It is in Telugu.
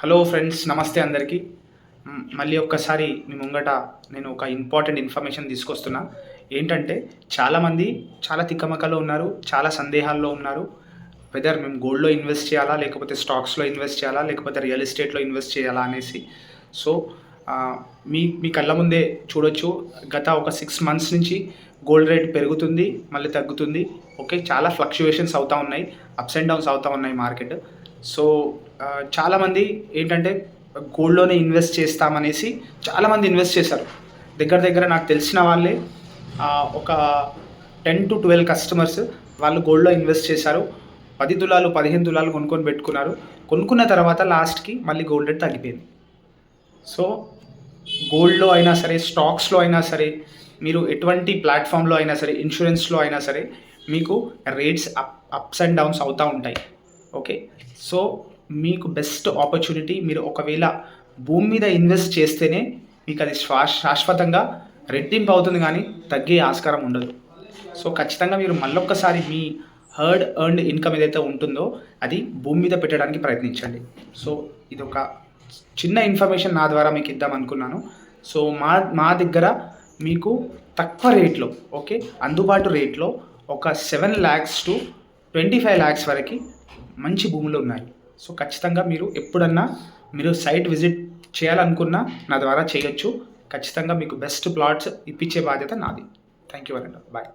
హలో ఫ్రెండ్స్, నమస్తే అందరికీ. మళ్ళీ ఒక్కసారి మీ ముంగట నేను ఒక ఇంపార్టెంట్ ఇన్ఫర్మేషన్ తీసుకొస్తున్నా. ఏంటంటే చాలామంది చాలా తిక్కమక్కలో ఉన్నారు, చాలా సందేహాల్లో ఉన్నారు. వెదర్ మేము గోల్డ్‌లో ఇన్వెస్ట్ చేయాలా, లేకపోతే స్టాక్స్‌లో ఇన్వెస్ట్ చేయాలా, లేకపోతే రియల్ ఎస్టేట్‌లో ఇన్వెస్ట్ చేయాలా అనేసి. సో, మీ మీ కళ్ళ ముందే చూడొచ్చు. గత ఒక 6 మంత్స్ నుంచి గోల్డ్ రేట్ పెరుగుతుంది, మళ్ళీ తగ్గుతుంది. ఓకే, చాలా ఫ్లక్చుయేషన్స్ అవుతా ఉన్నాయి, అప్స్ అండ్ డౌన్స్ అవుతా ఉన్నాయి మార్కెట్. సో, చాలామంది ఏంటంటే గోల్డ్‌లోనే ఇన్వెస్ట్ చేస్తామనేసి చాలామంది ఇన్వెస్ట్ చేశారు. దగ్గర దగ్గర నాకు తెలిసిన వాళ్ళే ఒక 10-12 కస్టమర్స్ వాళ్ళు గోల్డ్‌లో ఇన్వెస్ట్ చేశారు. 10 తులాలు, 15 తులాలు కొనుక్కొని పెట్టుకున్నారు. కొనుక్కున్న తర్వాత లాస్ట్‌కి మళ్ళీ గోల్డ్ రేట్ తగ్గిపోయింది. సో, గోల్డ్‌లో అయినా సరే, స్టాక్స్‌లో అయినా సరే, మీరు ఎటువంటి ప్లాట్‌ఫామ్‌లో అయినా సరే, ఇన్సూరెన్స్‌లో అయినా సరే, మీకు రేట్స్ అప్స్ అండ్ డౌన్స్ అవుతా ఉంటాయి. ఓకే. సో, మీకు బెస్ట్ ఆపర్చునిటీ మీరు ఒకవేళ భూమి మీద ఇన్వెస్ట్ చేస్తేనే మీకు అది శాశ్వతంగా రెట్టింపు అవుతుంది కానీ తగ్గే ఆస్కారం ఉండదు. సో, ఖచ్చితంగా మీరు మళ్ళొక్కసారి మీ ఎర్న్డ్ ఇన్‌కమ్ ఏదైతే ఉంటుందో అది భూమి మీద పెట్టడానికి ప్రయత్నించండి. సో, ఇదొక చిన్న ఇన్ఫర్మేషన్ నా ద్వారా మీకు ఇద్దాం అనుకున్నాను. సో, మా దగ్గర మీకు తక్కువ రేట్‌లో, ఓకే, అందుబాటు రేట్‌లో ఒక 7 lakhs to 25 lakhs వరకి మంచి భూములు ఉన్నాయి. సో, ఖచ్చితంగా మీరు ఎప్పుడన్నా మీరు సైట్ విజిట్ చేయాలనుకున్నా నా ద్వారా చేయొచ్చు. ఖచ్చితంగా మీకు బెస్ట్ ప్లాట్స్ ఇప్పించే బాధ్యత నాది. Thank you very much. Bye.